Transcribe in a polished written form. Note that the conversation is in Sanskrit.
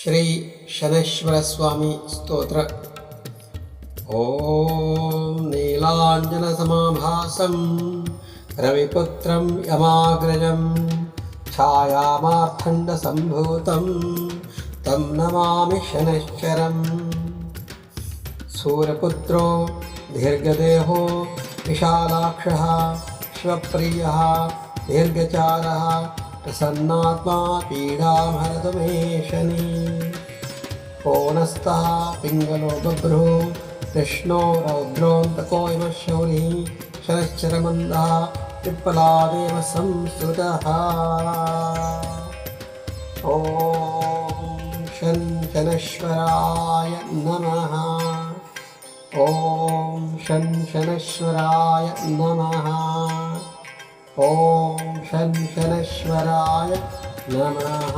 श्री शनैश्वर स्वामी स्तोत्र। ओम नीलांजनसमाभासं रविपुत्रं यमाग्रजं छायामार्तण्डसम्भूतं तं नमामि शनैश्चरम्। सूर्यपुत्रो दीर्घदेहो विशालाक्षः शिवप्रियः दीर्घचारः प्रसन्नात्मा पीडामहरतु मे शनि। पौनस्तः पिङ्गलो बभ्रुः कृष्णो रौद्रोऽन्तको इव शौरिः शनैश्चरमन्दः पिप्पलादेव संस्तुतः। ॐ शनैश्वराय नमः। ॐ शनैश्वराय नमः। ॐ शनैश्वराय नमः।